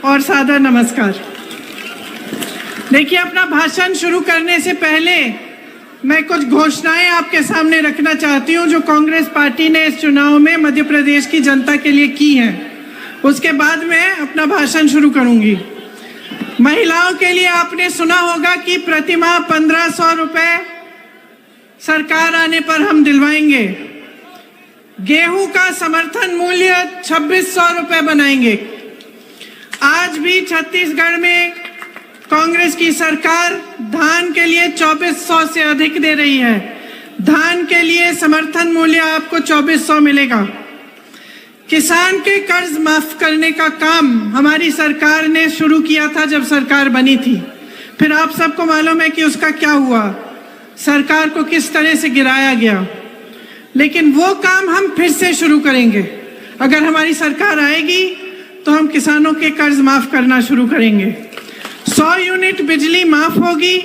और सादर नमस्कार। देखिए, अपना भाषण शुरू करने से पहले मैं कुछ घोषणाएं आपके सामने रखना चाहती हूं जो कांग्रेस पार्टी ने इस चुनाव में मध्य प्रदेश की जनता के लिए की हैं। उसके बाद मैं अपना भाषण शुरू करूंगी। महिलाओं के लिए आपने सुना होगा कि प्रतिमाह 1500 रुपए सरकार आने पर हम दिलवाएंगे। गेहूं का समर्थन मूल्य 2600 रुपए बनाएंगे। आज भी छत्तीसगढ़ में कांग्रेस की सरकार धान के लिए 2400 से अधिक दे रही है। धान के लिए समर्थन मूल्य आपको 2400 मिलेगा। किसान के कर्ज माफ करने का काम हमारी सरकार ने शुरू किया था जब सरकार बनी थी। फिर आप सबको मालूम है कि उसका क्या हुआ, सरकार को किस तरह से गिराया गया। लेकिन वो काम हम फिर से शुरू करेंगे। अगर हमारी सरकार आएगी तो हम किसानों के कर्ज माफ करना शुरू करेंगे। 100 यूनिट बिजली माफ होगी,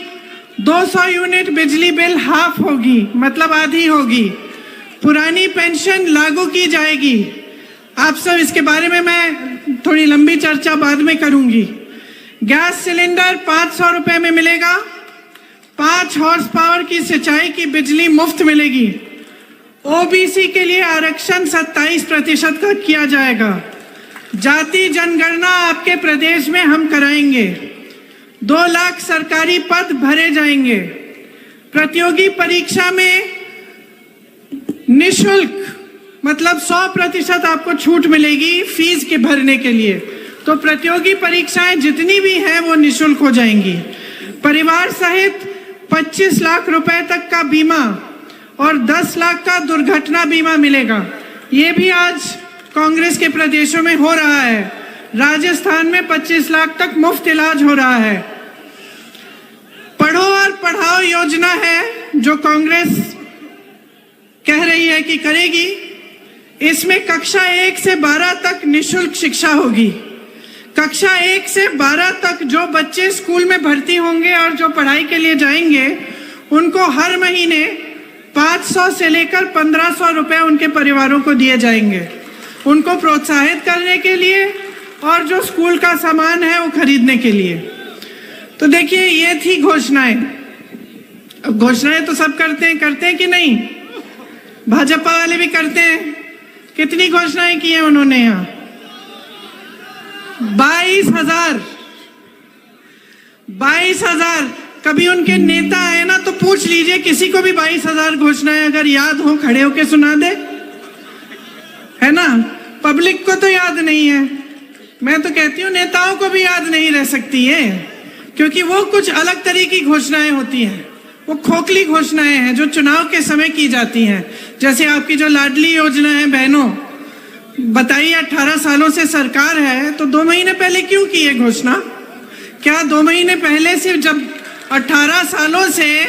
200 यूनिट बिजली बिल हाफ होगी, मतलब आधी होगी। पुरानी पेंशन लागू की जाएगी। आप सब इसके बारे में मैं थोड़ी लंबी चर्चा बाद में करूंगी। गैस सिलेंडर 500 रुपए में मिलेगा। 5 हॉर्स पावर की सिंचाई की बिजली मुफ्त मिलेगी। ओबीसी के लिए आरक्षण 27% का किया जाएगा। जाति जनगणना आपके प्रदेश में हम कराएंगे। 2 लाख सरकारी पद भरे जाएंगे। प्रतियोगी परीक्षा में निशुल्क मतलब 100% आपको छूट मिलेगी फीस के भरने के लिए। तो प्रतियोगी परीक्षाएं जितनी भी हैं वो निशुल्क हो जाएंगी। परिवार सहित 25 लाख रुपए तक का बीमा और 10 लाख का दुर्घटना बीमा मिलेगा। ये भी आज कांग्रेस के प्रदेशों में हो रहा है। राजस्थान में 25 लाख तक मुफ्त इलाज हो रहा है। पढ़ो और पढ़ाओ योजना है जो कांग्रेस कह रही है कि करेगी। इसमें कक्षा 1 से 12 तक निशुल्क शिक्षा होगी। कक्षा 1 से 12 तक जो बच्चे स्कूल में भर्ती होंगे और जो पढ़ाई के लिए जाएंगे उनको हर महीने 500 से लेकर 1500 रुपए उनके परिवारों को दिए जाएंगे, उनको प्रोत्साहित करने के लिए और जो स्कूल का सामान है वो खरीदने के लिए। तो देखिए, ये थी घोषणाएं। अब घोषणाएं तो सब करते हैं कि नहीं? भाजपा वाले भी करते हैं। कितनी घोषणाएं की हैं उन्होंने यहाँ? 22,000। कभी उनके नेता आए ना तो पूछ लीजिए, किसी को भी 22,000 घोषणाएं अगर याद हो खड़े होके सुना दे, है ना? पब्लिक को तो याद नहीं है। मैं तो कहती हूँ नेताओं को भी याद नहीं रह सकती है, क्योंकि वो कुछ अलग तरह की घोषणाएं होती हैं। वो खोखली घोषणाएं हैं जो चुनाव के समय की जाती हैं। जैसे आपकी जो लाडली योजना है बहनों, बताइए 18 सालों से सरकार है तो 2 महीने पहले क्यों की है घोषणा? क्या 2 महीने पहले से, जब 18 सालों से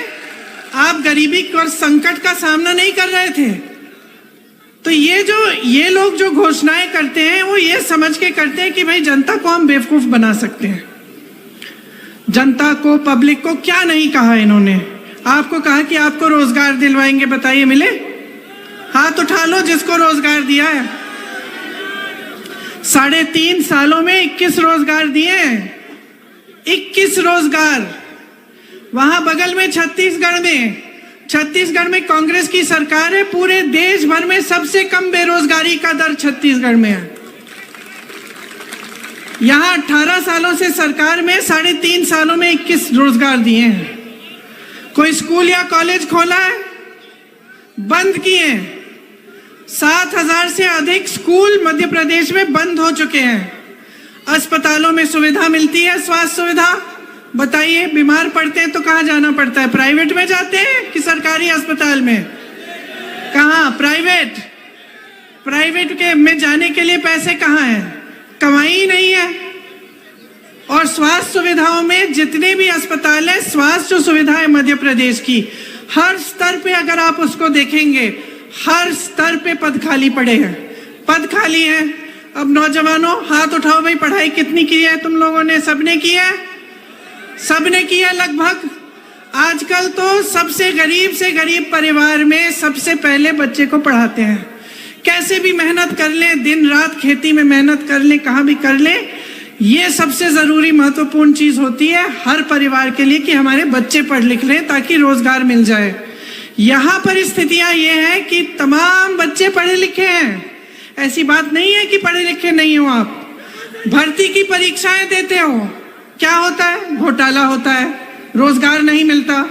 आप गरीबी और संकट का सामना नहीं कर रहे थे? तो ये लोग जो घोषणाएं करते हैं वो ये समझ के करते हैं कि भाई जनता को हम बेवकूफ बना सकते हैं। जनता को, पब्लिक को क्या नहीं कहा इन्होंने? आपको कहा कि आपको रोजगार दिलवाएंगे, बताइए मिले? हाथ उठा लो जिसको रोजगार दिया है। 3.5 सालों में 21 रोजगार दिए हैं। 21 रोजगार। वहां बगल में छत्तीसगढ़ में कांग्रेस की सरकार है। पूरे देश भर में सबसे कम बेरोजगारी का दर छत्तीसगढ़ में है। यहां 18 सालों से सरकार में 3.5 सालों में 21 रोजगार दिए हैं। कोई स्कूल या कॉलेज खोला है? बंद किए। 7,000 से अधिक स्कूल मध्य प्रदेश में बंद हो चुके हैं। अस्पतालों में सुविधा मिलती है, स्वास्थ्य सुविधा। बताइए, बीमार पड़ते हैं तो कहाँ जाना पड़ता है? प्राइवेट में जाते हैं कि सरकारी अस्पताल में? कहाँ? प्राइवेट के में जाने के लिए पैसे कहाँ हैं? कमाई नहीं है। और स्वास्थ्य सुविधाओं में जितने भी अस्पताल है, स्वास्थ्य सुविधा है मध्य प्रदेश की, हर स्तर पे अगर आप उसको देखेंगे, हर स्तर पे पद खाली पड़े हैं। पद खाली है। अब नौजवानों हाथ उठाओ भाई, पढ़ाई कितनी की है तुम लोगों ने? सबने की है? सबने की है लगभग। आजकल तो सबसे गरीब परिवार में सबसे पहले बच्चे को पढ़ाते हैं। कैसे भी मेहनत कर लें, दिन रात खेती में मेहनत कर लें, कहाँ भी कर लें, ये सबसे जरूरी महत्वपूर्ण चीज होती है हर परिवार के लिए कि हमारे बच्चे पढ़ लिख लें ताकि रोजगार मिल जाए। यहाँ परिस्थितियां ये हैं कि तमाम बच्चे पढ़े लिखे हैं, ऐसी बात नहीं है कि पढ़े लिखे नहीं हो। आप भर्ती की परीक्षाएं देते हो, क्या होता है? घोटाला होता है, रोजगार नहीं मिलता।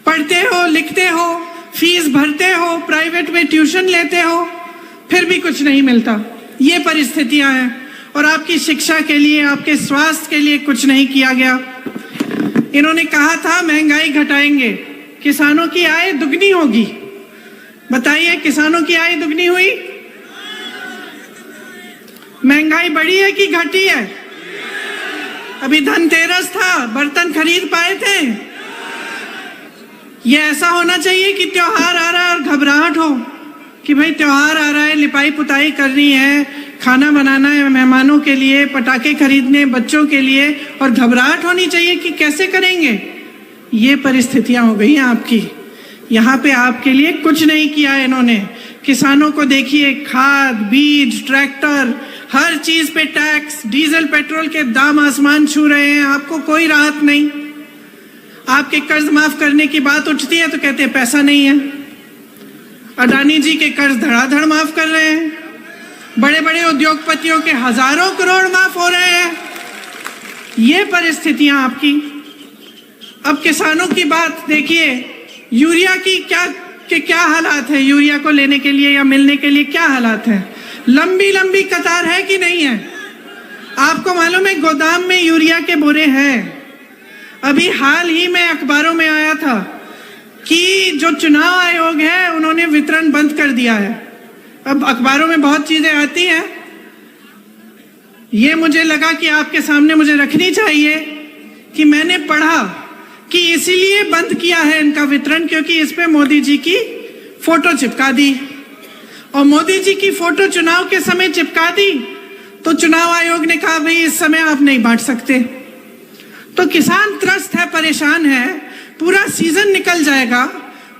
पढ़ते हो, लिखते हो, फीस भरते हो, प्राइवेट में ट्यूशन लेते हो, फिर भी कुछ नहीं मिलता। ये परिस्थितियां हैं और आपकी शिक्षा के लिए, आपके स्वास्थ्य के लिए कुछ नहीं किया गया। इन्होंने कहा था महंगाई घटाएंगे, किसानों की आय दुगनी होगी। बताइए, किसानों की आय दुगनी हुई? महंगाई बढ़ी है कि घटी है? अभी धनतेरस था, बर्तन खरीद पाए थे? ये ऐसा होना चाहिए कि त्योहार आ रहा है और घबराहट हो कि भाई त्योहार आ रहा है, लिपाई पुताई करनी है, खाना बनाना है मेहमानों के लिए, पटाखे खरीदने बच्चों के लिए, और घबराहट होनी चाहिए कि कैसे करेंगे। ये परिस्थितियां हो गई हैं आपकी। यहाँ पे आपके लिए कुछ नहीं किया है इन्होंने। किसानों को देखिए, खाद, बीज, ट्रैक्टर, हर चीज पे टैक्स, डीजल पेट्रोल के दाम आसमान छू रहे हैं, आपको कोई राहत नहीं। आपके कर्ज माफ करने की बात उठती है तो कहते हैं पैसा नहीं है। अडानी जी के कर्ज धड़ाधड़ माफ कर रहे हैं, बड़े बड़े उद्योगपतियों के हजारों करोड़ माफ हो रहे हैं। ये परिस्थितियां आपकी। अब किसानों की बात देखिए, यूरिया की क्या हालात है? यूरिया को लेने के लिए या मिलने के लिए क्या हालात है? लंबी लंबी कतार है कि नहीं है? आपको मालूम है गोदाम में यूरिया के बोरे हैं। अभी हाल ही में अखबारों में आया था कि जो चुनाव आयोग है उन्होंने वितरण बंद कर दिया है। अब अखबारों में बहुत चीजें आती हैं, ये मुझे लगा कि आपके सामने मुझे रखनी चाहिए कि मैंने पढ़ा कि इसीलिए बंद किया है इनका वितरण क्योंकि इस पे मोदी जी की फोटो चिपका दी, और मोदी जी की फोटो चुनाव के समय चिपका दी तो चुनाव आयोग ने कहा भाई इस समय आप नहीं बांट सकते। तो किसान त्रस्त है, परेशान है, पूरा सीजन निकल जाएगा,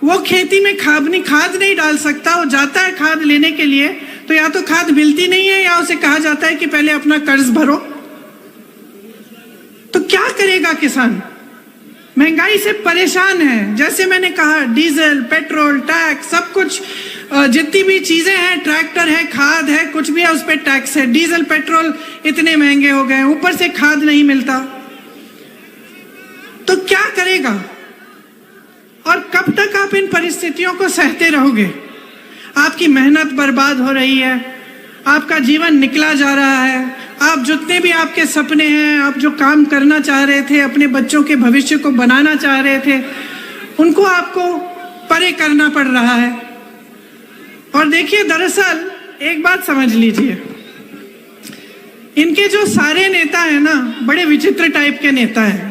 वो खेती में खाद नहीं डाल सकता। वो जाता है खाद लेने के लिए तो या तो खाद मिलती नहीं है या उसे कहा जाता है कि पहले अपना कर्ज भरो। तो क्या करेगा किसान? महंगाई से परेशान है। जैसे मैंने कहा, डीजल, पेट्रोल, टैक्स, सब कुछ, जितनी भी चीजें हैं, ट्रैक्टर है, खाद है, कुछ भी है उस पर टैक्स है। डीजल पेट्रोल इतने महंगे हो गए, ऊपर से खाद नहीं मिलता। तो क्या करेगा और कब तक आप इन परिस्थितियों को सहते रहोगे? आपकी मेहनत बर्बाद हो रही है, आपका जीवन निकला जा रहा है, आप जितने भी आपके सपने हैं, आप जो काम करना चाह रहे थे, अपने बच्चों के भविष्य को बनाना चाह रहे थे, उनको आपको परे करना पड़ रहा है। और देखिए, दरअसल एक बात समझ लीजिए, इनके जो सारे नेता हैं ना, बड़े विचित्र टाइप के नेता हैं।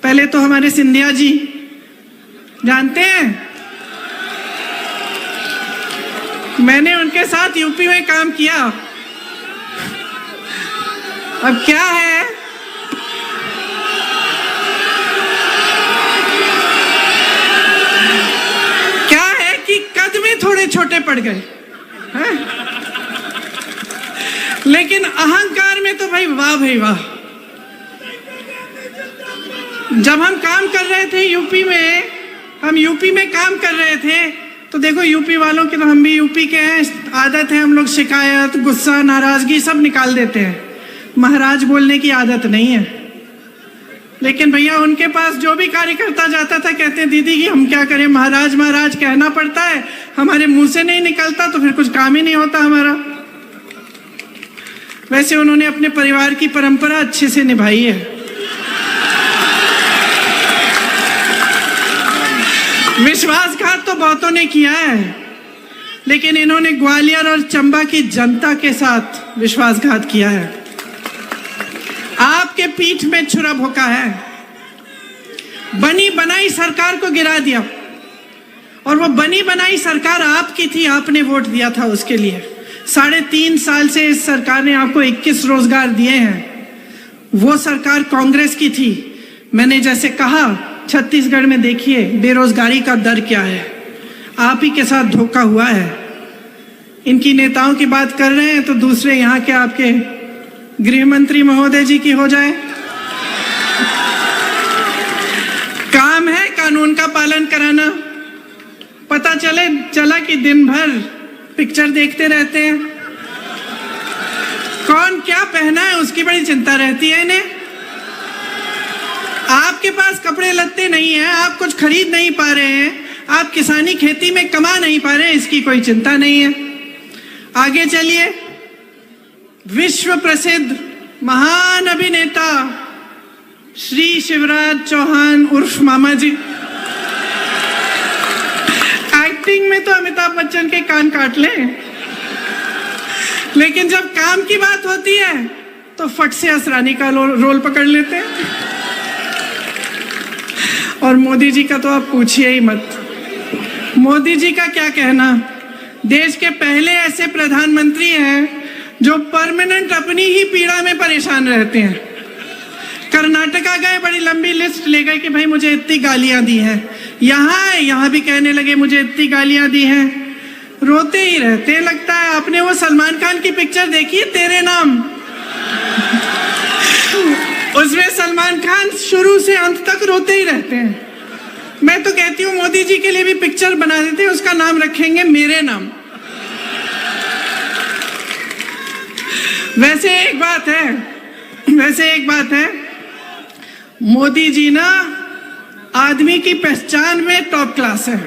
पहले तो हमारे सिंधिया जी, जानते हैं, मैंने उनके साथ यूपी में काम किया। अब क्या है, कि कद में थोड़े छोटे पड़ गए हैं, लेकिन अहंकार में तो भाई वाह भाई वाह। जब हम काम कर रहे थे यूपी में, हम यूपी में काम कर रहे थे तो देखो, यूपी वालों की तो, हम भी यूपी के हैं, आदत है हम लोग शिकायत, गुस्सा, नाराजगी सब निकाल देते हैं। महाराज बोलने की आदत नहीं है। लेकिन भैया उनके पास जो भी कार्यकर्ता जाता था कहते हैं दीदी जी हम क्या करें, महाराज महाराज कहना पड़ता है, हमारे मुंह से नहीं निकलता तो फिर कुछ काम ही नहीं होता हमारा। वैसे उन्होंने अपने परिवार की परंपरा अच्छे से निभाई है। विश्वासघात तो बहुतों ने किया है, लेकिन इन्होंने ग्वालियर और चंबा की जनता के साथ विश्वासघात किया है। आपके पीठ में छुरा भोंका है, बनी बनाई सरकार को गिरा दिया, और वो बनी बनाई सरकार आपकी थी, आपने वोट दिया था उसके लिए। 3.5 साल से इस सरकार ने आपको 21 रोजगार दिए हैं। वो सरकार कांग्रेस की थी। मैंने जैसे कहा, छत्तीसगढ़ में देखिए बेरोजगारी का दर क्या है, आप ही के साथ धोखा हुआ है। इनकी नेताओं की बात कर रहे हैं तो दूसरे यहाँ के आपके गृह मंत्री महोदय जी की हो जाए। काम है कानून का पालन कराना। पता चला कि दिन भर पिक्चर देखते रहते हैं, कौन क्या पहना है उसकी बड़ी चिंता रहती है इन्हें। आपके पास कपड़े लत्ते नहीं है, आप कुछ खरीद नहीं पा रहे हैं, आप किसानी खेती में कमा नहीं पा रहे हैं, इसकी कोई चिंता नहीं है। आगे चलिए, विश्व प्रसिद्ध महान अभिनेता श्री शिवराज चौहान उर्फ मामा जी, एक्टिंग में तो अमिताभ बच्चन के कान काट लें, लेकिन जब काम की बात होती है तो फट से असरानी का रोल पकड़ लेते हैं। और मोदी जी का तो आप पूछिए ही मत। मोदी जी का क्या कहना, देश के पहले ऐसे प्रधानमंत्री हैं जो परमानेंट अपनी ही पीड़ा में परेशान रहते हैं। कर्नाटका गए, बड़ी लंबी लिस्ट ले गए कि भाई मुझे इतनी गालियां दी हैं, यहाँ भी कहने लगे मुझे इतनी गालियां दी हैं, रोते ही रहते। लगता है आपने वो सलमान खान की पिक्चर देखी है तेरे नाम, उसमें सलमान खान शुरू से अंत तक रोते ही रहते हैं। मैं तो कहती हूँ मोदी जी के लिए भी पिक्चर बना देते हैं, उसका नाम रखेंगे मेरे नाम। वैसे एक बात है, मोदी जी ना आदमी की पहचान में टॉप क्लास है।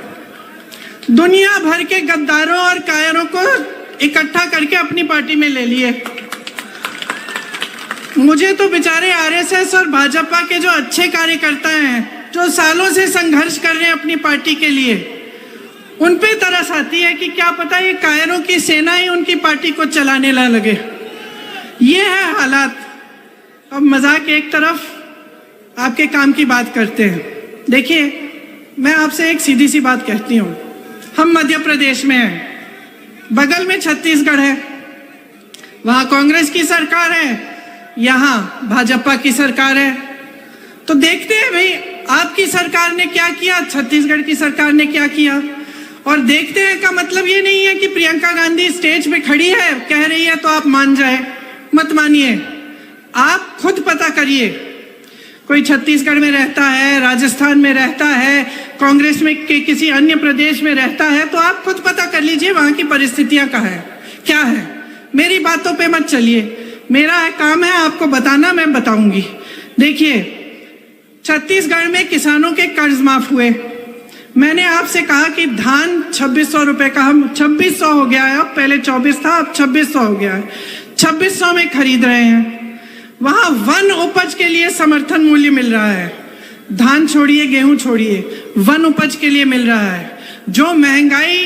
दुनिया भर के गद्दारों और कायरों को इकट्ठा करके अपनी पार्टी में ले लिए। मुझे तो बेचारे आरएसएस और भाजपा के जो अच्छे कार्यकर्ता हैं, जो सालों से संघर्ष कर रहे हैं अपनी पार्टी के लिए, उन पे तरस आती है कि क्या पता ये कायरों की सेना ही उनकी पार्टी को चलाने ना लगे। ये है हालात। अब मजाक एक तरफ, आपके काम की बात करते हैं। देखिए, मैं आपसे एक सीधी सी बात कहती हूँ, हम मध्य प्रदेश में हैं, बगल में छत्तीसगढ़ है, वहां कांग्रेस की सरकार है, यहाँ भाजपा की सरकार है। तो देखते हैं भाई आपकी सरकार ने क्या किया, छत्तीसगढ़ की सरकार ने क्या किया, और देखते हैं का मतलब ये नहीं है कि प्रियंका गांधी स्टेज पे खड़ी है कह रही है तो आप मान जाए। मत मानिए, आप खुद पता करिए। कोई छत्तीसगढ़ में रहता है, राजस्थान में रहता है, कांग्रेस में के किसी अन्य प्रदेश में रहता है, तो आप खुद पता कर लीजिए वहां की परिस्थितियां क्या है। मेरी बातों पे मत चलिए, मेरा काम है आपको बताना, मैं बताऊंगी। देखिए, छत्तीसगढ़ में किसानों के कर्ज माफ हुए। मैंने आपसे कहा कि धान 2600 रुपए का, हम 2600 हो गया है, अब पहले 24 था, अब 2600 हो गया है, 2600 में खरीद रहे हैं। वहां वन उपज के लिए समर्थन मूल्य मिल रहा है। धान छोड़िए, गेहूं छोड़िए, वन उपज के लिए मिल रहा है। जो महंगाई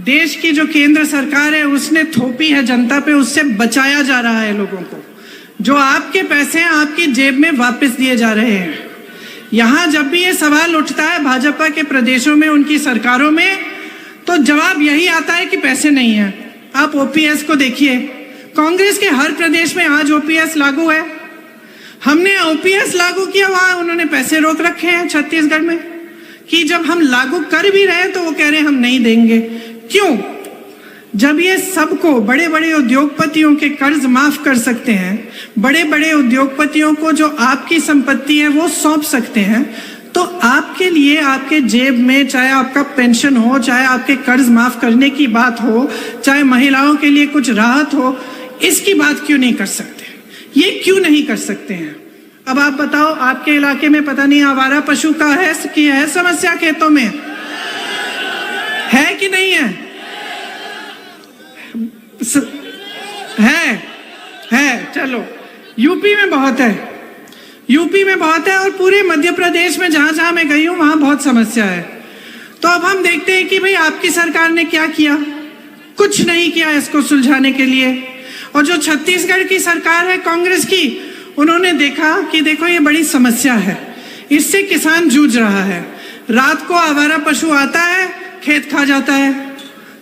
देश की जो केंद्र सरकार है उसने थोपी है जनता पे, उससे बचाया जा रहा है लोगों को। जो आपके पैसे हैं आपकी जेब में वापस दिए जा रहे हैं। यहां जब भी ये सवाल उठता है भाजपा के प्रदेशों में, उनकी सरकारों में, तो जवाब यही आता है कि पैसे नहीं है। आप ओपीएस को देखिए, कांग्रेस के हर प्रदेश में आज ओपीएस लागू है। हमने ओपीएस लागू किया, वहां उन्होंने पैसे रोक रखे हैं छत्तीसगढ़ में, कि जब हम लागू कर भी रहे हैं तो वो कह रहे हैं हम नहीं देंगे। क्यों? जब ये सबको, बड़े बड़े उद्योगपतियों के कर्ज माफ कर सकते हैं, बड़े बड़े उद्योगपतियों को जो आपकी संपत्ति है वो सौंप सकते हैं, तो आपके लिए, आपके जेब में, चाहे आपका पेंशन हो, चाहे आपके कर्ज माफ करने की बात हो, चाहे महिलाओं के लिए कुछ राहत हो, इसकी बात क्यों नहीं कर सकते? ये क्यों नहीं कर सकते हैं? अब आप बताओ, आपके इलाके में पता नहीं आवारा पशु का है समस्या, खेतों में है कि नहीं है? है। चलो, यूपी में बहुत है, और पूरे मध्य प्रदेश में जहां जहां मैं गई हूं वहां बहुत समस्या है। तो अब हम देखते हैं कि भाई आपकी सरकार ने क्या किया। कुछ नहीं किया इसको सुलझाने के लिए। और जो छत्तीसगढ़ की सरकार है कांग्रेस की, उन्होंने देखा कि देखो ये बड़ी समस्या है, इससे किसान जूझ रहा है। रात को आवारा पशु आता है, खेत खा जाता है,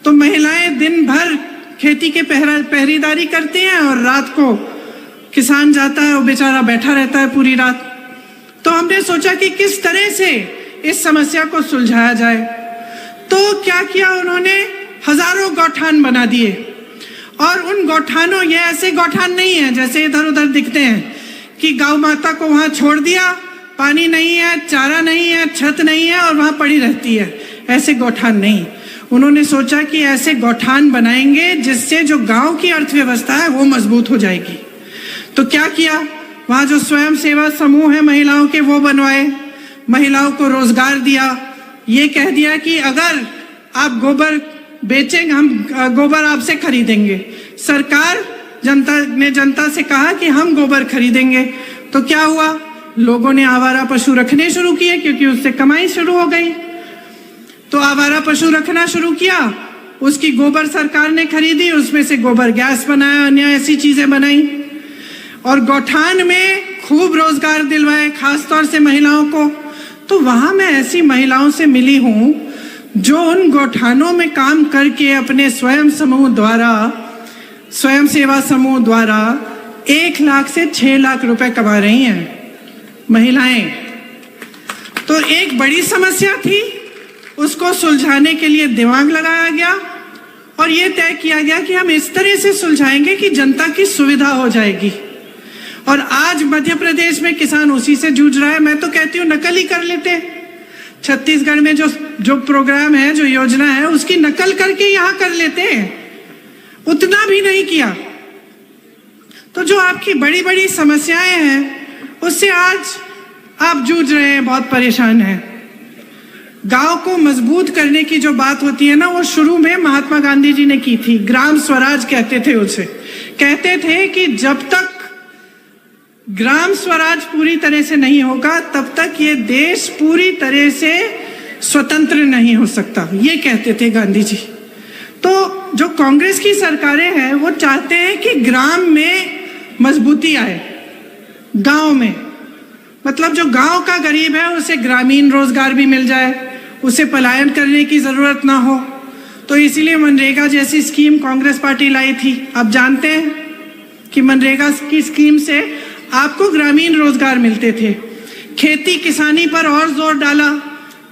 तो महिलाएं दिन भर खेती के पहरेदारी करती हैं और रात को किसान जाता है, वो बेचारा बैठा रहता है पूरी रात। तो हमने सोचा कि किस तरह से इस समस्या को सुलझाया जाए। तो क्या किया उन्होंने, हजारों गौठान बना दिए और उन गौठानों, ये ऐसे गौठान नहीं है जैसे इधर उधर दिखते हैं कि गौ माता को वहां छोड़ दिया, पानी नहीं है, चारा नहीं है, छत नहीं है और वहां पड़ी रहती है, ऐसे गौठान नहीं। उन्होंने सोचा कि ऐसे गौठान बनाएंगे जिससे जो गांव की अर्थव्यवस्था है वो मजबूत हो जाएगी। तो क्या किया, वहां जो स्वयं सेवा समूह है महिलाओं के वो बनवाए, महिलाओं को रोजगार दिया, ये कह दिया कि अगर आप गोबर बेचेंगे हम गोबर आपसे खरीदेंगे। सरकार जनता से कहा कि हम गोबर खरीदेंगे। तो क्या हुआ, लोगों ने आवारा पशु रखने शुरू किए क्योंकि उससे कमाई शुरू हो गई। तो आवारा पशु रखना शुरू किया, उसकी गोबर सरकार ने खरीदी, उसमें से गोबर गैस बनाया, अन्य ऐसी चीजें बनाई और गौठान में खूब रोजगार दिलवाए, खासतौर से महिलाओं को। तो वहां मैं ऐसी महिलाओं से मिली हूं जो उन गौठानों में काम करके अपने स्वयं सेवा समूह द्वारा 1 लाख से 6 लाख रुपए कमा रही हैं महिलाएं। तो एक बड़ी समस्या थी, उसको सुलझाने के लिए दिमाग लगाया गया और ये तय किया गया कि हम इस तरह से सुलझाएंगे कि जनता की सुविधा हो जाएगी। और आज मध्य प्रदेश में किसान उसी से जूझ रहा है। मैं तो कहती हूँ नकल ही कर लेते। छत्तीसगढ़ में जो प्रोग्राम है, जो योजना है, उसकी नकल करके यहाँ कर लेते हैं, उतना भी नहीं किया। तो जो आपकी बड़ी बड़ी समस्याएं हैं उससे आज आप जूझ रहे हैं, बहुत परेशान हैं। गांव को मजबूत करने की जो बात होती है ना, वो शुरू में महात्मा गांधी जी ने की थी। ग्राम स्वराज कहते थे उसे। कहते थे कि जब तक ग्राम स्वराज पूरी तरह से नहीं होगा तब तक ये देश पूरी तरह से स्वतंत्र नहीं हो सकता, ये कहते थे गांधी जी। तो जो कांग्रेस की सरकारें हैं वो चाहते हैं कि ग्राम में मजबूती आए, गांव में, मतलब जो गांव का गरीब है उसे ग्रामीण रोजगार भी मिल जाए, उसे पलायन करने की जरूरत ना हो। तो इसीलिए मनरेगा जैसी स्कीम कांग्रेस पार्टी लाई थी। आप जानते हैं कि मनरेगा की स्कीम से आपको ग्रामीण रोजगार मिलते थे। खेती किसानी पर और जोर डाला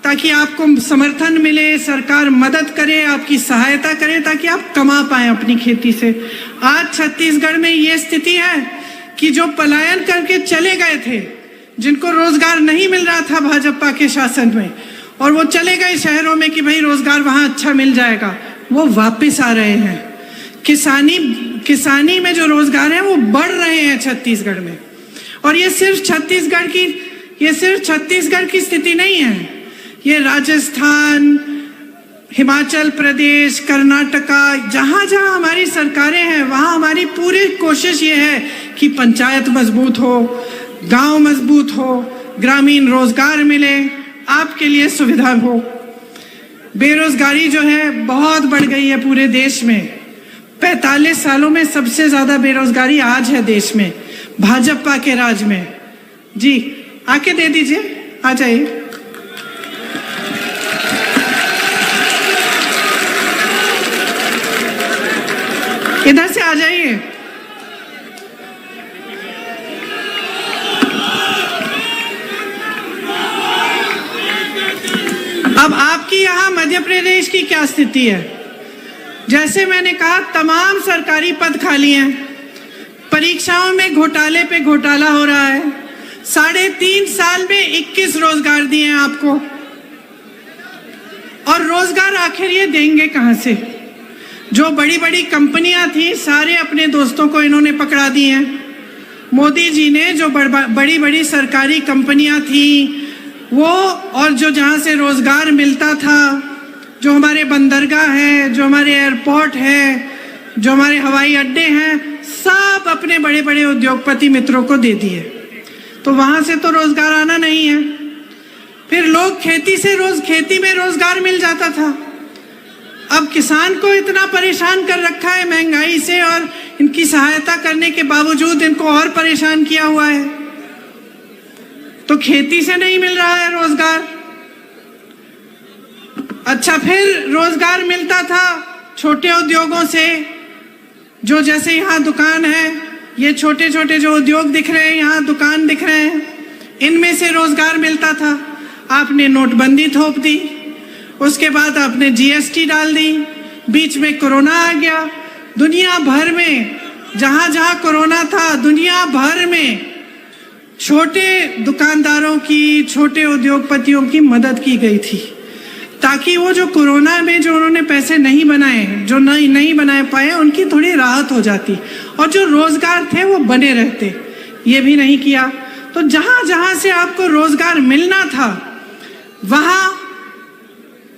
ताकि आपको समर्थन मिले, सरकार मदद करे, आपकी सहायता करे ताकि आप कमा पाए अपनी खेती से। आज छत्तीसगढ़ में ये स्थिति है कि जो पलायन करके चले गए थे, जिनको रोजगार नहीं मिल रहा था भाजपा के शासन में, और वो चले गए शहरों में कि भाई रोजगार वहां अच्छा मिल जाएगा, वो वापस आ रहे हैं। किसानी में जो रोजगार है वो बढ़ रहे हैं छत्तीसगढ़ में। और ये सिर्फ छत्तीसगढ़ की स्थिति नहीं है, ये राजस्थान, हिमाचल प्रदेश, कर्नाटका, जहां जहां हमारी सरकारें हैं वहां हमारी पूरी कोशिश ये है कि पंचायत मजबूत हो, गांव मजबूत हो, ग्रामीण रोजगार मिले, आपके लिए सुविधा हो। बेरोजगारी जो है बहुत बढ़ गई है पूरे देश में। 45 सालों में सबसे ज्यादा बेरोजगारी आज है देश में, भाजपा के राज में। जी आके दे दीजिए, आ जाइए। इधर से आ जाइए। अब आपकी यहां मध्य प्रदेश की क्या स्थिति है? जैसे मैंने कहा, तमाम सरकारी पद खाली हैं, परीक्षाओं में घोटाले पे घोटाला हो रहा है। 3.5 साल में 21 रोजगार दिए हैं आपको, और रोजगार आखिर ये देंगे कहां से? जो बड़ी बड़ी कंपनियां थी सारे अपने दोस्तों को इन्होंने पकड़ा दी हैं। मोदी जी ने जो बड़ी बड़ी सरकारी कंपनियां थी वो, और जो जहां से रोजगार मिलता था, जो हमारे बंदरगाह है, जो हमारे एयरपोर्ट है, जो हमारे हवाई अड्डे हैं, सब अपने बड़े बड़े उद्योगपति मित्रों को दे दिए। तो वहां से तो रोजगार आना नहीं है। फिर लोग खेती में रोजगार मिल जाता था। अब किसान को इतना परेशान कर रखा है महंगाई से, और इनकी सहायता करने के बावजूद इनको और परेशान किया हुआ है। तो खेती से नहीं मिल रहा है रोजगार। अच्छा, फिर रोजगार मिलता था छोटे उद्योगों से, जो जैसे यहाँ दुकान है, ये छोटे छोटे जो उद्योग दिख रहे हैं, यहाँ दुकान दिख रहे हैं, इनमें से रोजगार मिलता था। आपने नोटबंदी थोप दी, उसके बाद आपने जीएसटी डाल दी, बीच में कोरोना आ गया, दुनिया भर में जहां जहां कोरोना था, दुनिया भर में छोटे दुकानदारों की, छोटे उद्योगपतियों की मदद की गई थी, ताकि वो जो कोरोना में जो उन्होंने पैसे नहीं बनाए, जो नहीं बना पाए, उनकी थोड़ी राहत हो जाती और जो रोजगार थे वो बने रहते। ये भी नहीं किया। तो जहां जहां से आपको रोजगार मिलना था वहां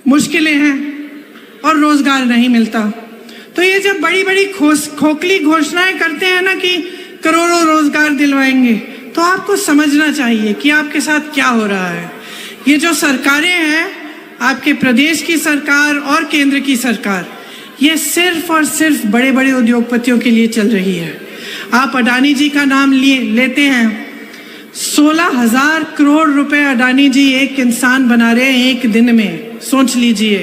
मुश्किलें हैं और रोजगार नहीं मिलता। तो ये जब बड़ी बड़ी खोखली घोषणाएं करते हैं ना कि करोड़ों रोजगार दिलवाएंगे, तो आपको समझना चाहिए कि आपके साथ क्या हो रहा है। ये जो सरकारें हैं, आपके प्रदेश की सरकार और केंद्र की सरकार, ये सिर्फ और सिर्फ बड़े बड़े उद्योगपतियों के लिए चल रही है। आप अडानी जी का नाम लेते हैं, 16,000 करोड़ रुपए अडानी जी एक इंसान बना रहे हैं एक दिन में। सोच लीजिए,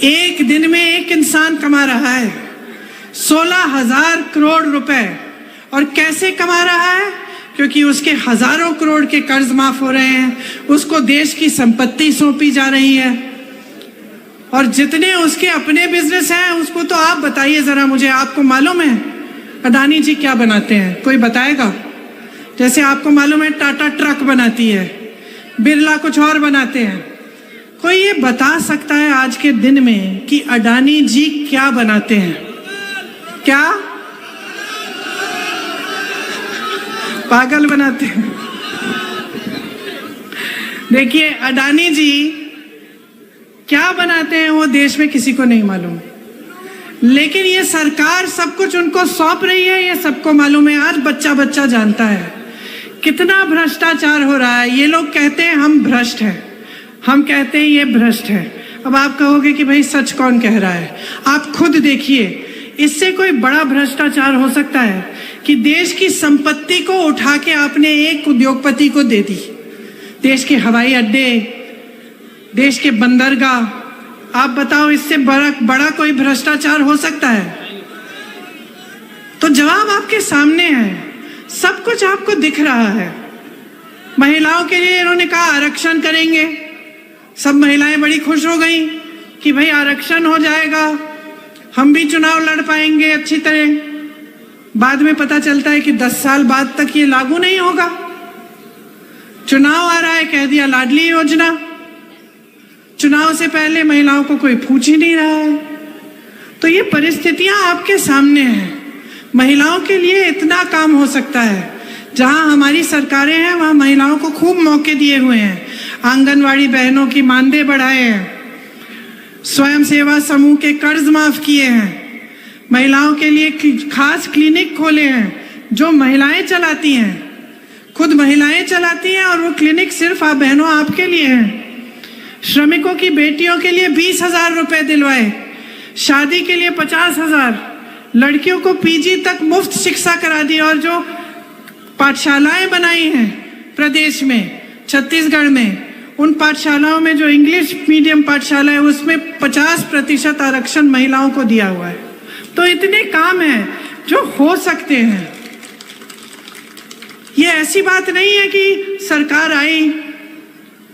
एक दिन में एक इंसान कमा रहा है 16,000 करोड़ रुपए। और कैसे कमा रहा है? क्योंकि उसके हजारों करोड़ के कर्ज माफ हो रहे हैं, उसको देश की संपत्ति सौंपी जा रही है, और जितने उसके अपने बिजनेस हैं उसको तो आप बताइए जरा मुझे, आपको मालूम है अडानी जी क्या बनाते हैं? कोई बताएगा? जैसे आपको मालूम है टाटा ट्रक बनाती है, बिरला कुछ और बनाते हैं। कोई ये बता सकता है आज के दिन में कि अडानी जी क्या बनाते हैं? क्या? पागल बनाते हैं। देखिए, अडानी जी क्या बनाते हैं वो देश में किसी को नहीं मालूम, लेकिन ये सरकार सब कुछ उनको सौंप रही है, ये सबको मालूम है। आज बच्चा बच्चा जानता है कितना भ्रष्टाचार हो रहा है। ये लोग कहते हैं हम भ्रष्ट हैं, हम कहते हैं ये भ्रष्ट है। अब आप कहोगे कि भाई सच कौन कह रहा है? आप खुद देखिए, इससे कोई बड़ा भ्रष्टाचार हो सकता है कि देश की संपत्ति को उठा के आपने एक उद्योगपति को दे दी? देश के हवाई अड्डे, देश के बंदरगाह, आप बताओ इससे बड़ा कोई भ्रष्टाचार हो सकता है? तो जवाब आपके सामने है, सब कुछ आपको दिख रहा है। महिलाओं के लिए इन्होंने कहा आरक्षण करेंगे, सब महिलाएं बड़ी खुश हो गई कि भाई आरक्षण हो जाएगा, हम भी चुनाव लड़ पाएंगे अच्छी तरह। बाद में पता चलता है कि 10 साल बाद तक ये लागू नहीं होगा। चुनाव आ रहा है, कह दिया लाडली योजना। चुनाव से पहले महिलाओं को कोई पूछ ही नहीं रहा है। तो ये परिस्थितियां आपके सामने हैं। महिलाओं के लिए इतना काम हो सकता है। जहां हमारी सरकारें हैं वहां महिलाओं को खूब मौके दिए हुए हैं। आंगनवाड़ी बहनों की मानदेय बढ़ाए हैं, स्वयं सेवा समूह के कर्ज माफ किए हैं, महिलाओं के लिए खास क्लिनिक खोले हैं जो महिलाएं चलाती हैं, खुद महिलाएं चलाती हैं, और वो क्लिनिक सिर्फ आप बहनों आपके लिए हैं। श्रमिकों की बेटियों के लिए 20,000 रुपए दिलवाए, शादी के लिए 50,000, लड़कियों को पीजी तक मुफ्त शिक्षा करा दी, और जो पाठशालाएं बनाई हैं प्रदेश में, छत्तीसगढ़ में, उन पाठशालाओं में जो इंग्लिश मीडियम पाठशाला है उसमें 50% आरक्षण महिलाओं को दिया हुआ है। तो इतने काम हैं जो हो सकते हैं। ये ऐसी बात नहीं है कि सरकार आई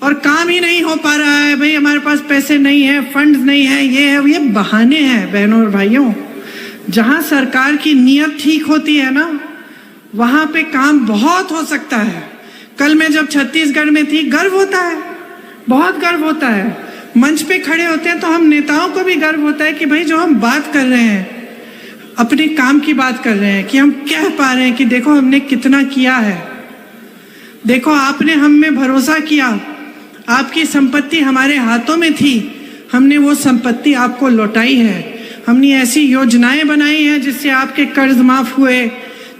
और काम ही नहीं हो पा रहा है, भाई हमारे पास पैसे नहीं है, फंड्स नहीं है, ये बहाने हैं बहनों और भाइयों। जहां सरकार की नीयत ठीक होती है ना, वहां पे काम बहुत हो सकता है। कल मैं जब छत्तीसगढ़ में थी, गर्व होता है, बहुत गर्व होता है। मंच पे खड़े होते हैं तो हम नेताओं को भी गर्व होता है कि भाई जो हम बात कर रहे हैं, अपने काम की बात कर रहे हैं, कि हम कह पा रहे हैं कि देखो हमने कितना किया है, देखो आपने हम में भरोसा किया, आपकी संपत्ति हमारे हाथों में थी, हमने वो संपत्ति आपको लौटाई है। हमने ऐसी योजनाएं बनाई हैं जिससे आपके कर्ज माफ हुए,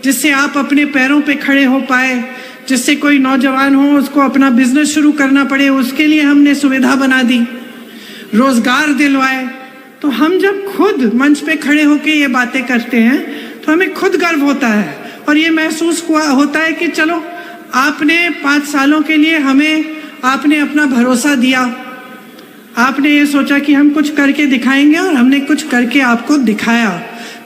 जिससे आप अपने पैरों पे खड़े हो पाए, जिससे कोई नौजवान हो उसको अपना बिजनेस शुरू करना पड़े उसके लिए हमने सुविधा बना दी, रोजगार दिलवाए। तो हम जब खुद मंच पे खड़े होकर ये बातें करते हैं तो हमें खुद गर्व होता है, और ये महसूस होता है कि चलो आपने 5 सालों के लिए हमें आपने अपना भरोसा दिया, आपने ये सोचा कि हम कुछ करके दिखाएंगे, और हमने कुछ करके आपको दिखाया।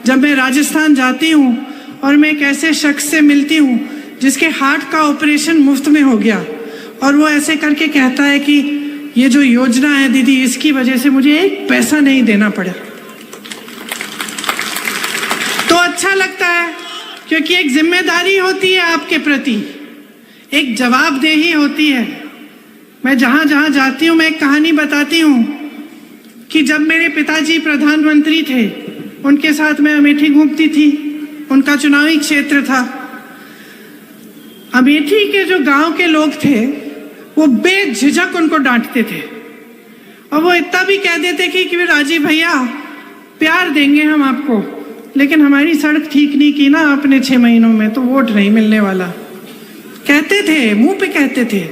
जब मैं राजस्थान जाती हूँ और मैं एक ऐसे शख्स से मिलती हूँ जिसके हार्ट का ऑपरेशन मुफ्त में हो गया, और वो ऐसे करके कहता है कि ये जो योजना है दीदी, इसकी वजह से मुझे 1 पैसा नहीं देना पड़ा। अच्छा लगता है, क्योंकि एक जिम्मेदारी होती है आपके प्रति, एक जवाबदेही होती है। मैं जहाँ जहाँ जाती हूँ मैं एक कहानी बताती हूँ कि जब मेरे पिताजी प्रधानमंत्री थे, उनके साथ मैं अमेठी घूमती थी, उनका चुनावी क्षेत्र था। अमेठी के जो गांव के लोग थे वो बेझिझक उनको डांटते थे, और वो इतना भी कह देते कि राजीव भैया प्यार देंगे हम आपको, लेकिन हमारी सड़क ठीक नहीं की ना आपने 6 महीनों में, तो वोट नहीं मिलने वाला। कहते थे, मुंह पे कहते थे,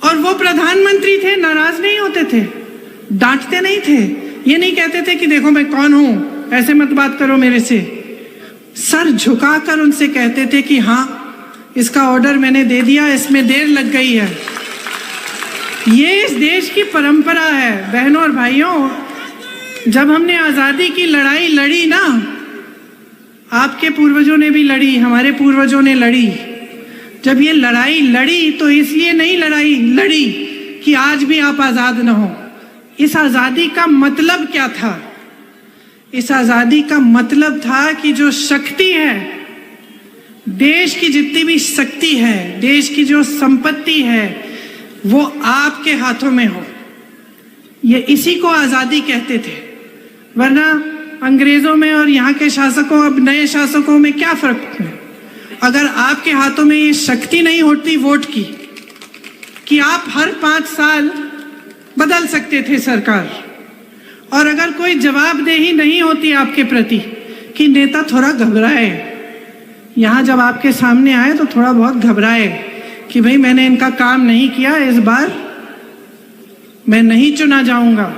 और वो प्रधानमंत्री थे, नाराज नहीं होते थे, डांटते नहीं थे। ये नहीं कहते थे कि देखो मैं कौन हूं, ऐसे मत बात करो मेरे से। सर झुकाकर उनसे कहते थे कि हाँ, इसका ऑर्डर मैंने दे दिया, इसमें देर लग गई है। ये इस देश की परंपरा है। बहनों और भाइयों, जब हमने आजादी की लड़ाई लड़ी ना, आपके पूर्वजों ने भी लड़ी, हमारे पूर्वजों ने लड़ी। जब ये लड़ाई लड़ी तो इसलिए नहीं लड़ी कि आज भी आप आजाद न हो। इस आजादी का मतलब क्या था? इस आजादी का मतलब था कि जो शक्ति है, देश की जितनी भी शक्ति है, देश की जो संपत्ति है, वो आपके हाथों में हो। ये इसी को आजादी कहते थे। वरना अंग्रेजों में और यहाँ के शासकों, अब नए शासकों में क्या फर्क है? अगर आपके हाथों में ये शक्ति नहीं होती वोट की, कि आप हर 5 साल बदल सकते थे सरकार, और अगर कोई जवाबदेही नहीं होती आपके प्रति कि नेता थोड़ा घबराए, यहाँ जब आपके सामने आए तो थोड़ा बहुत घबराए कि भाई मैंने इनका काम नहीं किया, इस बार मैं नहीं चुना जाऊंगा।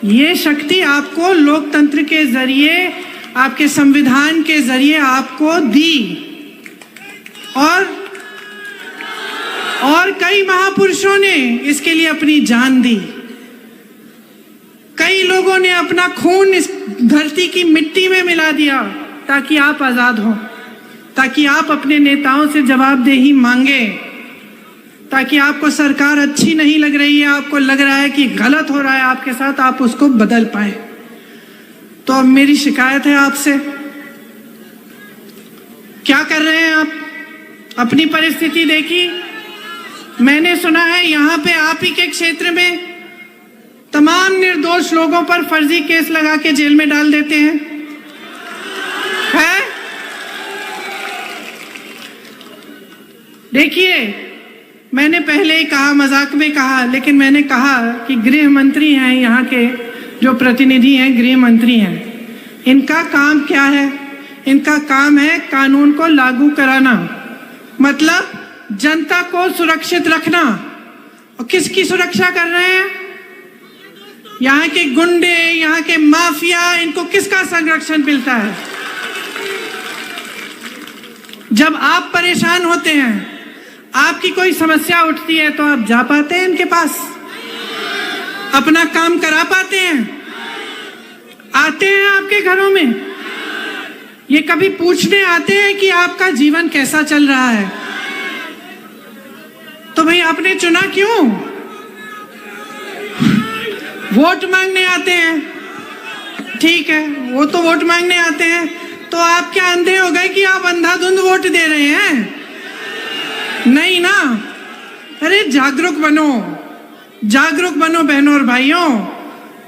ये शक्ति आपको लोकतंत्र के जरिए, आपके संविधान के जरिए आपको दी, और कई महापुरुषों ने इसके लिए अपनी जान दी। कई लोगों ने अपना खून इस धरती की मिट्टी में मिला दिया ताकि आप आजाद हो, ताकि आप अपने नेताओं से जवाबदेही मांगे, ताकि आपको सरकार अच्छी नहीं लग रही है, आपको लग रहा है कि गलत हो रहा है आपके साथ, आप उसको बदल पाए। तो अब मेरी शिकायत है आपसे, क्या कर रहे हैं आप? अपनी परिस्थिति देखी। मैंने सुना है यहाँ पे आप ही के क्षेत्र में तमाम निर्दोष लोगों पर फर्जी केस लगा के जेल में डाल देते हैं, है? देखिए, मैंने पहले ही कहा, मजाक में कहा, लेकिन मैंने कहा कि गृह मंत्री हैं, यहाँ के जो प्रतिनिधि हैं गृह मंत्री हैं, इनका काम क्या है? इनका काम है कानून को लागू कराना, मतलब जनता को सुरक्षित रखना। और किसकी सुरक्षा कर रहे हैं? यहाँ के गुंडे, यहाँ के माफिया, इनको किसका संरक्षण मिलता है? जब आप परेशान होते हैं, आपकी कोई समस्या उठती है, तो आप जा पाते हैं इनके पास? अपना काम करा पाते हैं? आते हैं आपके घरों में? ये कभी पूछने आते हैं कि आपका जीवन कैसा चल रहा है? तो भाई आपने चुना क्यों? वोट मांगने आते हैं, ठीक है, वो तो वोट मांगने आते हैं, तो आप क्या अंधे हो गए कि आप अंधाधुंध वोट दे रहे हैं? नहीं ना। अरे जागरूक बनो, जागरूक बनो बहनों और भाइयों।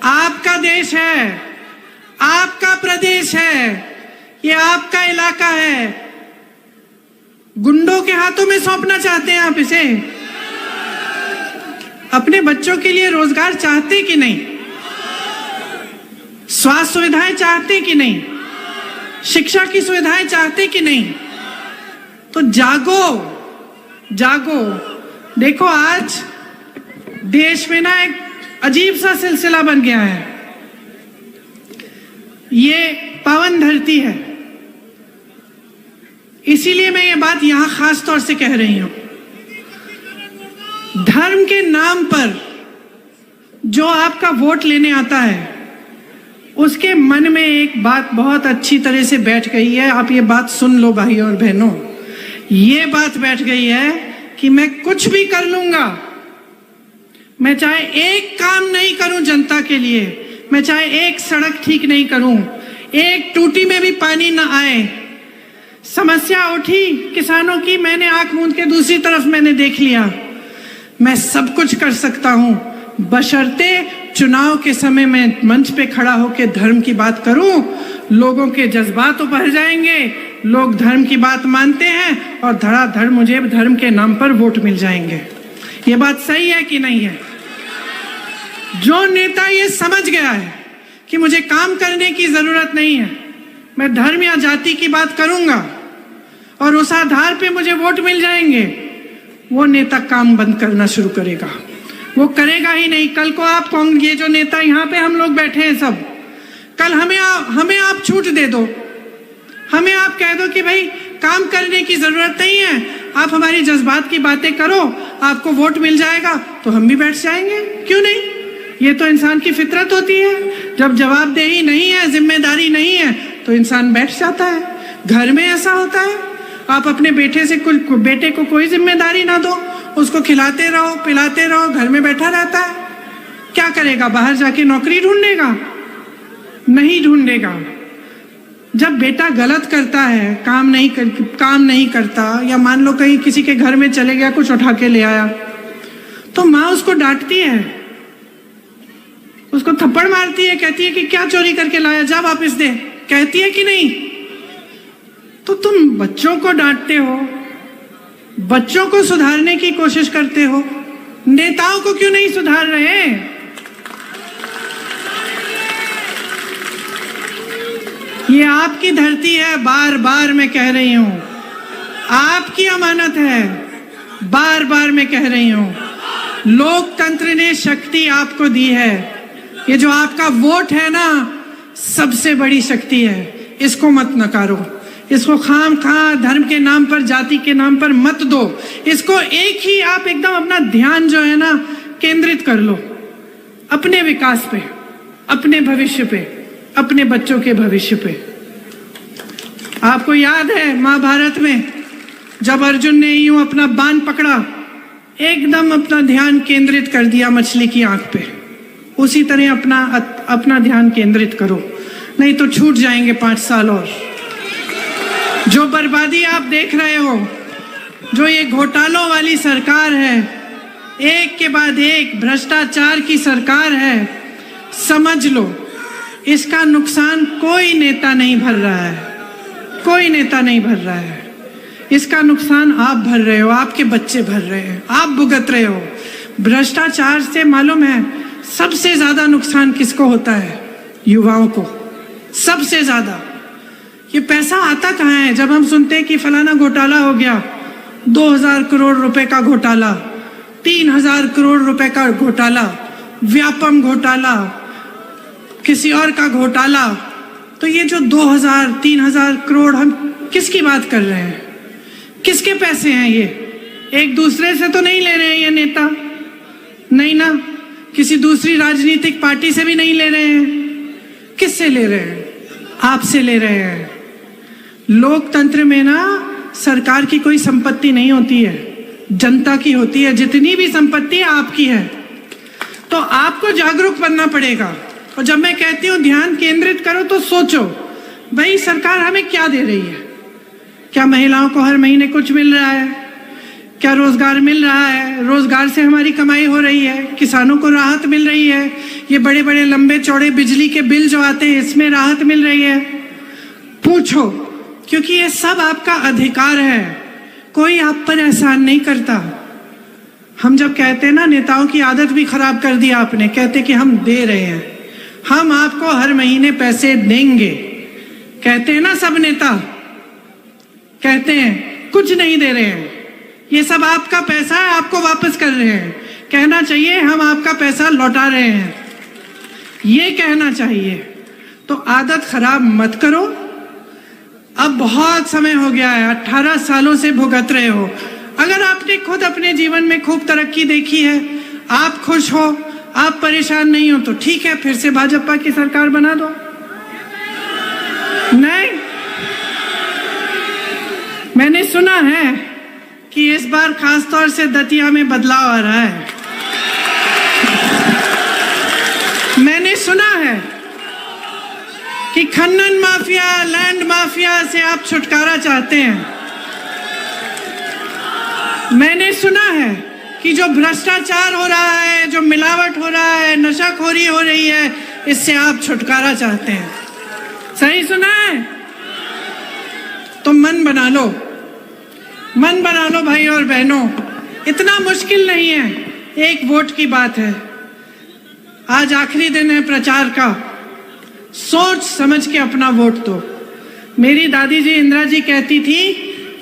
आपका देश है, आपका प्रदेश है, ये आपका इलाका है। गुंडों के हाथों में सौंपना चाहते हैं आप इसे? अपने बच्चों के लिए रोजगार चाहते कि नहीं? स्वास्थ्य सुविधाएं चाहते कि नहीं? शिक्षा की सुविधाएं चाहते कि नहीं? तो जागो, जागो। देखो, आज देश में ना एक अजीब सा सिलसिला बन गया है। ये पावन धरती है, इसीलिए मैं ये बात यहां खास तौर से कह रही हूं। धर्म के नाम पर जो आपका वोट लेने आता है, उसके मन में एक बात बहुत अच्छी तरह से बैठ गई है। आप ये बात सुन लो भाइयों और बहनों, ये बात बैठ गई है कि मैं कुछ भी कर लूंगा, मैं चाहे एक काम नहीं करूं जनता के लिए, मैं चाहे एक सड़क ठीक नहीं करूं, एक टूटी में भी पानी न आए। समस्या उठी किसानों की, मैंने आंख मूंद के दूसरी तरफ मैंने देख लिया। मैं सब कुछ कर सकता हूं बशर्ते चुनाव के समय मैं मंच पे खड़ा होकर धर्म की बात करूं। लोगों के जज्बात उभर जाएंगे, लोग धर्म की बात मानते हैं और धड़ाधड़ मुझे धर्म के नाम पर वोट मिल जाएंगे। ये बात सही है कि नहीं है? जो नेता ये समझ गया है कि मुझे काम करने की जरूरत नहीं है, मैं धर्म या जाति की बात करूंगा और उस आधार पे मुझे वोट मिल जाएंगे, वो नेता काम बंद करना शुरू करेगा। वो करेगा ही नहीं। कल को आप ये जो नेता यहाँ पे हम लोग बैठे हैं सब, कल हमें आप छूट दे दो, हमें आप कह दो कि भाई काम करने की जरूरत नहीं है, आप हमारी जज्बात की बातें करो, आपको वोट मिल जाएगा, तो हम भी बैठ जाएंगे। क्यों नहीं? ये तो इंसान की फितरत होती है। जब जवाबदेही नहीं है, जिम्मेदारी नहीं है, तो इंसान बैठ जाता है। घर में ऐसा होता है, आप अपने बेटे को कोई जिम्मेदारी ना दो, उसको खिलाते रहो पिलाते रहो, घर में बैठा रहता है। क्या करेगा? बाहर जाके नौकरी ढूंढेगा? नहीं ढूंढेगा। जब बेटा गलत करता है, काम नहीं करता, या मान लो कहीं किसी के घर में चले गया, कुछ उठा के ले आया, तो माँ उसको डांटती है, उसको थप्पड़ मारती है, कहती है कि क्या चोरी करके लाया, जा वापस दे, कहती है कि नहीं? तो तुम बच्चों को डांटते हो, बच्चों को सुधारने की कोशिश करते हो, नेताओं को क्यों नहीं सुधार रहे? ये आपकी धरती है, बार बार मैं कह रही हूं, आपकी अमानत है, बार बार मैं कह रही हूं। लोकतंत्र ने शक्ति आपको दी है। ये जो आपका वोट है ना, सबसे बड़ी शक्ति है। इसको मत नकारो, इसको खाम-खा धर्म के नाम पर, जाति के नाम पर मत दो। इसको एक ही आप एकदम अपना ध्यान जो है ना केंद्रित कर लो अपने विकास पे, अपने भविष्य पे, अपने बच्चों के भविष्य पे। आपको याद है महाभारत में जब अर्जुन ने यूं अपना बाण पकड़ा, एकदम अपना ध्यान केंद्रित कर दिया मछली की आंख पे, उसी तरह अपना ध्यान केंद्रित करो, नहीं तो छूट जाएंगे 5 साल और। जो बर्बादी आप देख रहे हो, जो ये घोटालों वाली सरकार है, एक के बाद एक भ्रष्टाचार की सरकार है, समझ लो इसका नुकसान कोई नेता नहीं भर रहा है, कोई नेता नहीं भर रहा है। इसका नुकसान आप भर रहे हो, आपके बच्चे भर रहे हैं, आप भुगत रहे हो। भ्रष्टाचार से मालूम है सबसे ज्यादा नुकसान किसको होता है? युवाओं को, सबसे ज्यादा। ये पैसा आता कहाँ है? जब हम सुनते हैं कि फलाना घोटाला हो गया, 2000 करोड़ रुपए का घोटाला, 3000 करोड़ रुपए का घोटाला, व्यापम घोटाला, किसी और का घोटाला, तो ये जो 2000-3000 करोड़ हम किसकी बात कर रहे हैं? किसके पैसे हैं ये? एक दूसरे से तो नहीं ले रहे हैं ये नेता, नहीं ना, किसी दूसरी राजनीतिक पार्टी से भी नहीं ले रहे हैं। किससे ले रहे हैं? आपसे ले रहे हैं। लोकतंत्र में ना सरकार की कोई संपत्ति नहीं होती है, जनता की होती है। जितनी भी संपत्ति है आपकी है, तो आपको जागरूक बनना पड़ेगा। और जब मैं कहती हूँ ध्यान केंद्रित करो, तो सोचो भाई सरकार हमें क्या दे रही है? क्या महिलाओं को हर महीने कुछ मिल रहा है? क्या रोजगार मिल रहा है? रोजगार से हमारी कमाई हो रही है? किसानों को राहत मिल रही है? ये बड़े बड़े लंबे चौड़े बिजली के बिल जो आते हैं, इसमें राहत मिल रही है? पूछो, क्योंकि ये सब आपका अधिकार है, कोई आप पर एहसान नहीं करता। हम जब कहते हैं ना, नेताओं की आदत भी खराब कर दी आपने, कहते कि हम दे रहे हैं, हम आपको हर महीने पैसे देंगे, कहते हैं ना सब नेता, कहते हैं कुछ नहीं दे रहे हैं, ये सब आपका पैसा है, आपको वापस कर रहे हैं। कहना चाहिए हम आपका पैसा लौटा रहे हैं, ये कहना चाहिए। तो आदत खराब मत करो। अब बहुत समय हो गया है, 18 सालों से भुगत रहे हो। अगर आपने खुद अपने जीवन में खूब तरक्की देखी है, आप खुश हो, आप परेशान नहीं हो, तो ठीक है, फिर से भाजपा की सरकार बना दो। नहीं, मैंने सुना है कि इस बार खासतौर से दतिया में बदलाव आ रहा है। मैंने सुना है कि खनन माफिया, लैंड माफिया से आप छुटकारा चाहते हैं। मैंने सुना है कि जो भ्रष्टाचार हो रहा है, जो मिलावट हो रहा है, नशाखोरी हो रही है, इससे आप छुटकारा चाहते हैं। सही सुना है? तो मन बना लो, मन बना लो भाई और बहनों, इतना मुश्किल नहीं है, एक वोट की बात है। आज आखिरी दिन है प्रचार का, सोच समझ के अपना वोट दो। मेरी दादी जी इंदिरा जी कहती थी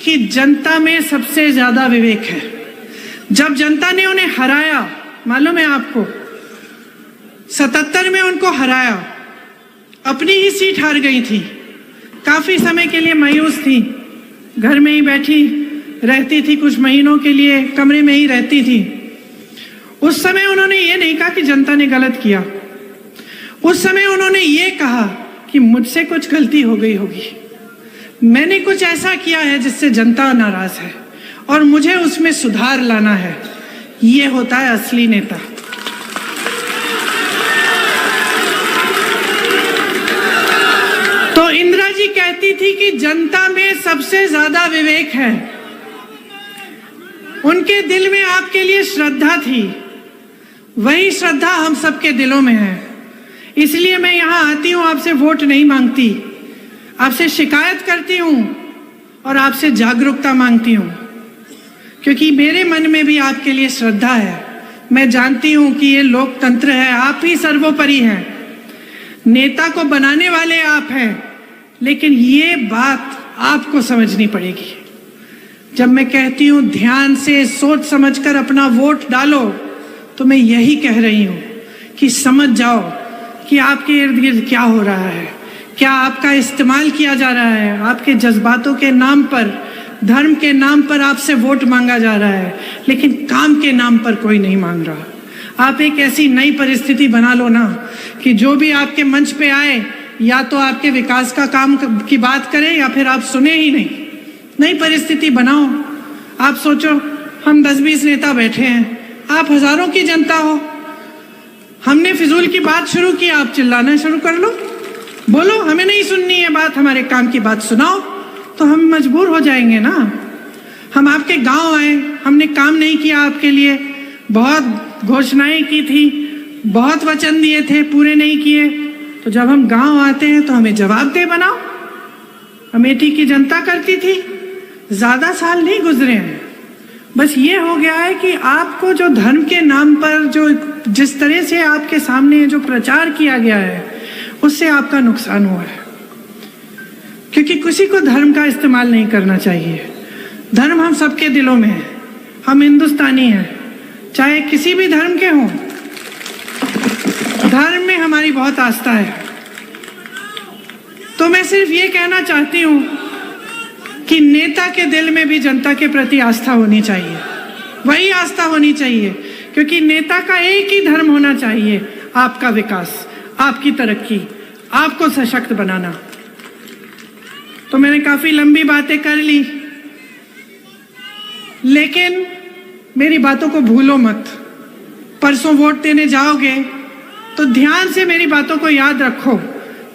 कि जनता में सबसे ज्यादा विवेक है। जब जनता ने उन्हें हराया, मालूम है आपको, 77 में उनको हराया, अपनी ही सीट हार गई थी, काफी समय के लिए मायूस थी, घर में ही बैठी रहती थी, कुछ महीनों के लिए कमरे में ही रहती थी। उस समय उन्होंने ये नहीं कहा कि जनता ने गलत किया, उस समय उन्होंने ये कहा कि मुझसे कुछ गलती हो गई होगी, मैंने कुछ ऐसा किया है जिससे जनता नाराज है और मुझे उसमें सुधार लाना है। ये होता है असली नेता। तो इंदिरा जी कहती थी कि जनता में सबसे ज्यादा विवेक है। उनके दिल में आपके लिए श्रद्धा थी, वही श्रद्धा हम सबके दिलों में है। इसलिए मैं यहां आती हूं, आपसे वोट नहीं मांगती, आपसे शिकायत करती हूं और आपसे जागरूकता मांगती हूं, क्योंकि मेरे मन में भी आपके लिए श्रद्धा है। मैं जानती हूं कि ये लोकतंत्र है, आप ही सर्वोपरि हैं, नेता को बनाने वाले आप हैं, लेकिन ये बात आपको समझनी पड़ेगी। जब मैं कहती हूं ध्यान से सोच समझकर अपना वोट डालो, तो मैं यही कह रही हूं कि समझ जाओ कि आपके इर्द गिर्द क्या हो रहा है, क्या आपका इस्तेमाल किया जा रहा है, आपके जज्बातों के नाम पर, धर्म के नाम पर आपसे वोट मांगा जा रहा है, लेकिन काम के नाम पर कोई नहीं मांग रहा। आप एक ऐसी नई परिस्थिति बना लो ना कि जो भी आपके मंच पे आए, या तो आपके विकास का काम की बात करें या फिर आप सुने ही नहीं। नई परिस्थिति बनाओ। आप सोचो, हम 10-20 नेता बैठे हैं, आप हजारों की जनता हो, हमने फिजूल की बात शुरू की, आप चिल्लाना शुरू कर लो, बोलो हमें नहीं सुननी है बात, हमारे काम की बात सुनाओ, तो हम मजबूर हो जाएंगे ना। हम आपके गांव आए, हमने काम नहीं किया आपके लिए, बहुत घोषणाएं की थी, बहुत वचन दिए थे, पूरे नहीं किए, तो जब हम गांव आते हैं तो हमें जवाबदेह बनाओ। अमेठी की जनता करती थी, ज्यादा साल नहीं गुजरे हैं, बस ये हो गया है कि आपको जो धर्म के नाम पर जो जिस तरह से आपके सामने जो प्रचार किया गया है, उससे आपका नुकसान हुआ है। क्योंकि किसी को धर्म का इस्तेमाल नहीं करना चाहिए। धर्म हम सबके दिलों में है, हम हिंदुस्तानी हैं, चाहे किसी भी धर्म के हों। धर्म में हमारी बहुत आस्था है। तो मैं सिर्फ ये कहना चाहती हूं कि नेता के दिल में भी जनता के प्रति आस्था होनी चाहिए, वही आस्था होनी चाहिए, क्योंकि नेता का एक ही धर्म होना चाहिए, आपका विकास, आपकी तरक्की, आपको सशक्त बनाना। तो मैंने काफी लंबी बातें कर ली, लेकिन मेरी बातों को भूलो मत। परसों वोट देने जाओगे तो ध्यान से मेरी बातों को याद रखो।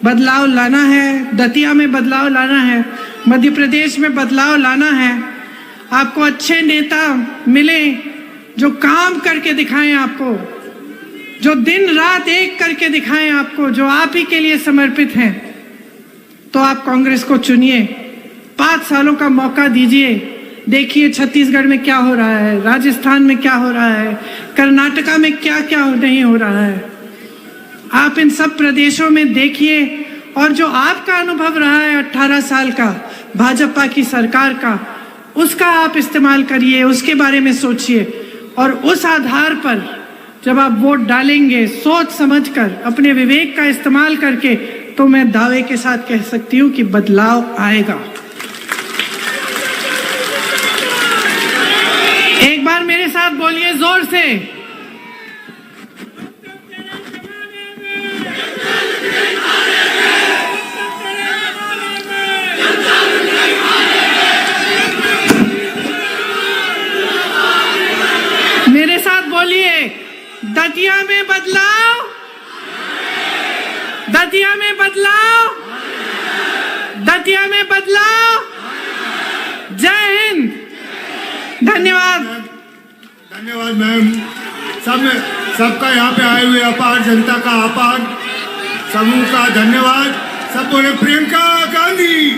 बदलाव लाना है, दतिया में बदलाव लाना है, मध्य प्रदेश में बदलाव लाना है। आपको अच्छे नेता मिले जो काम करके दिखाएं आपको, जो दिन रात एक करके दिखाएं आपको, जो आप ही के लिए समर्पित हैं। तो आप कांग्रेस को चुनिए, 5 सालों का मौका दीजिए। देखिए छत्तीसगढ़ में क्या हो रहा है, राजस्थान में क्या हो रहा है, कर्नाटका में क्या क्या नहीं हो रहा है। आप इन सब प्रदेशों में देखिए, और जो आपका अनुभव रहा है 18 साल का भाजपा की सरकार का, उसका आप इस्तेमाल करिए, उसके बारे में सोचिए, और उस आधार पर जब आप वोट डालेंगे सोच समझकर, अपने विवेक का इस्तेमाल करके, तो मैं दावे के साथ कह सकती हूं कि बदलाव आएगा। एक बार मेरे साथ बोलिए जोर से, मेरे साथ बोलिए, दतिया में बदलाव, दतिया में बदलाव। दतिया में बदलाव। जय हिंद। धन्यवाद। धन्यवाद मैम। सबका यहाँ पे आए हुए अपार जनता का, अपार समूह का धन्यवाद। सब बोले प्रियंका गांधी।